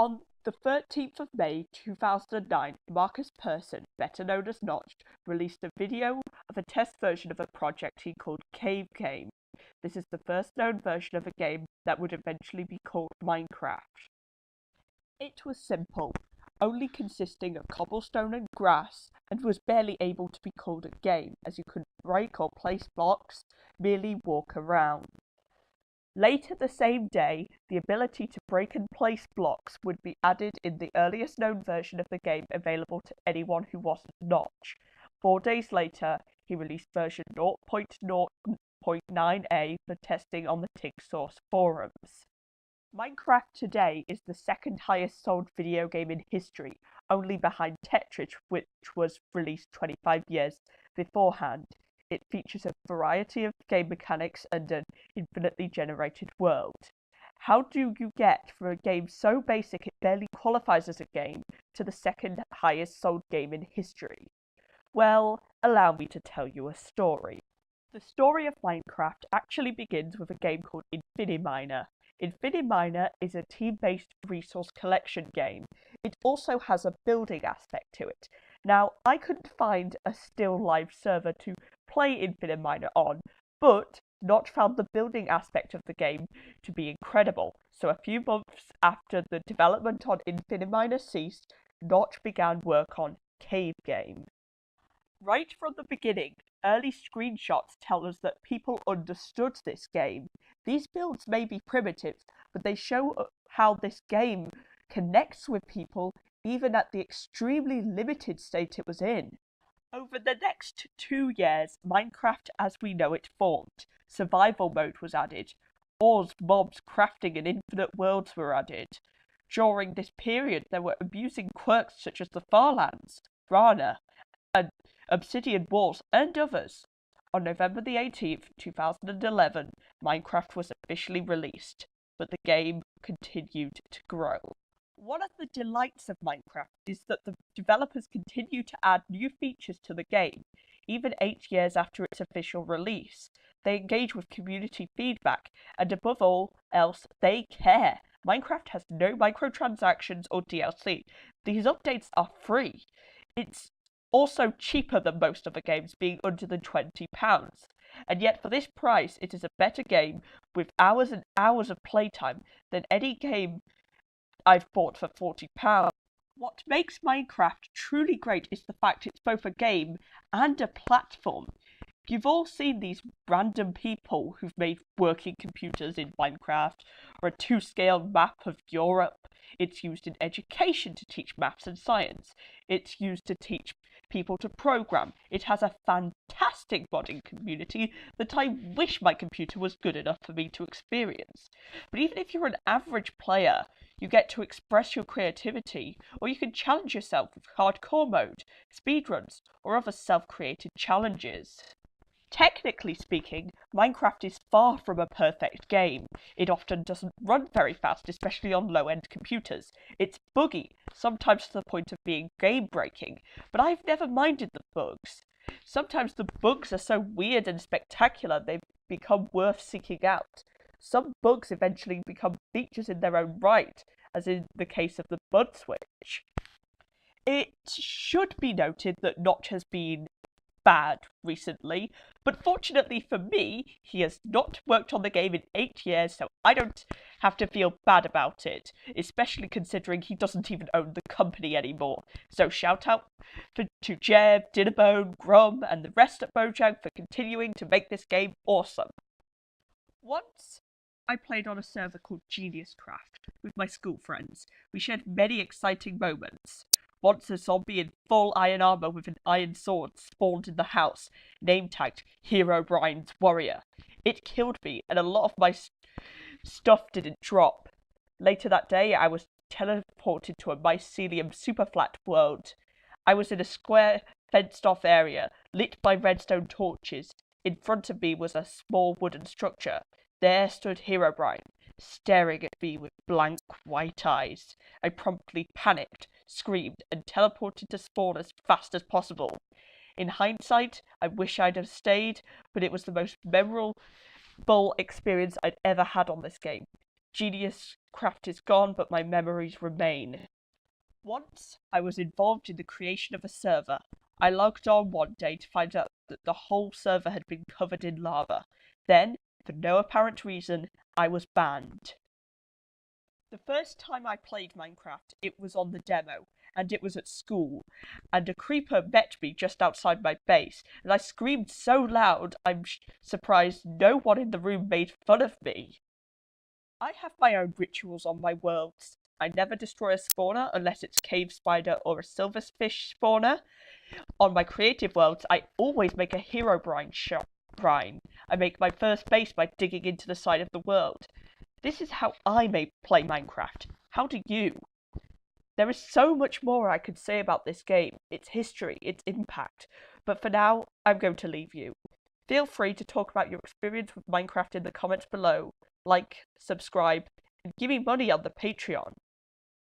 On the 13th of May 2009, Marcus Persson, better known as Notch, released a video of a test version of a project he called Cave Game. This is the first known version of a game that would eventually be called Minecraft. It was simple, only consisting of cobblestone and grass, and was barely able to be called a game, as you couldn't break or place blocks, merely walk around. Later the same day, the ability to break and place blocks would be added in the earliest known version of the game available to anyone who wasn't Notch. 4 days later, he released version 0.0.9a for testing on the TigSource forums. Minecraft today is the second highest sold video game in history, only behind Tetris, which was released 25 years beforehand. It features a variety of game mechanics and an infinitely generated world. How do you get from a game so basic it barely qualifies as a game to the second highest sold game in history? Well, allow me to tell you a story. The story of Minecraft actually begins with a game called Infiniminer. Infiniminer is a team-based resource collection game. It also has a building aspect to it. Now, I couldn't find a still live server to play Infiniminer on, but Notch found the building aspect of the game to be incredible. So a few months after the development on Infiniminer ceased, Notch began work on Cave Game. Right from the beginning, early screenshots tell us that people understood this game. These builds may be primitive, but they show how this game connects with people even at the extremely limited state it was in. Over the next 2 years, Minecraft as we know it formed. Survival mode was added. Ores, mobs, crafting and infinite worlds were added. During this period, there were amusing quirks such as the Farlands, Rana, and Obsidian Walls, and others. On November the 18th, 2011, Minecraft was officially released, but the game continued to grow. One of the delights of Minecraft is that the developers continue to add new features to the game, even 8 years after its official release. They engage with community feedback, and above all else, they care. Minecraft has no microtransactions or DLC. These updates are free. It's also cheaper than most other games, being under than £20. And yet for this price, it is a better game with hours and hours of playtime than any game I've bought for £40. What makes Minecraft truly great is the fact it's both a game and a platform. You've all seen these random people who've made working computers in Minecraft, or a 2-scale map of Europe. It's used in education to teach maths and science. It's used to teach people to program. It has a fantastic modding community that I wish my computer was good enough for me to experience. But even if you're an average player, you get to express your creativity, or you can challenge yourself with hardcore mode, speedruns, or other self-created challenges. Technically speaking, Minecraft is far from a perfect game. It often doesn't run very fast, especially on low-end computers. It's buggy, sometimes to the point of being game-breaking, but I've never minded the bugs. Sometimes the bugs are so weird and spectacular they've become worth seeking out. Some bugs eventually become features in their own right, as in the case of the mud switch. It should be noted that Notch has been bad recently, but fortunately for me, he has not worked on the game in 8 years, so I don't have to feel bad about it, especially considering he doesn't even own the company anymore. So shout out to Jeb, Dinnerbone, Grum, and the rest at Mojang for continuing to make this game awesome. Once I played on a server called Genius Craft with my school friends. We shared many exciting moments. Once a zombie in full iron armor with an iron sword spawned in the house, name-tagged Herobrine's Warrior. It killed me, and a lot of my stuff didn't drop. Later that day, I was teleported to a mycelium superflat world. I was in a square, fenced-off area, lit by redstone torches. In front of me was a small wooden structure. There stood Herobrine, staring at me with blank white eyes. I promptly panicked, screamed, and teleported to spawn as fast as possible. In hindsight, I wish I'd have stayed, but it was the most memorable experience I'd ever had on this game. Genius Craft is gone, but my memories remain. Once, I was involved in the creation of a server. I logged on one day to find out that the whole server had been covered in lava. Then, for no apparent reason, I was banned. The first time I played Minecraft, it was on the demo, and it was at school, and a creeper met me just outside my base, and I screamed so loud I'm surprised no one in the room made fun of me. I have my own rituals on my worlds. I never destroy a spawner unless it's cave spider or a silverfish spawner. On my creative worlds, I always make a Herobrine shrine. I make my first base by digging into the side of the world. This is how I may play Minecraft. How do you? There is so much more I could say about this game, its history, its impact, but for now, I'm going to leave you. Feel free to talk about your experience with Minecraft in the comments below. Like, subscribe, and give me money on the Patreon.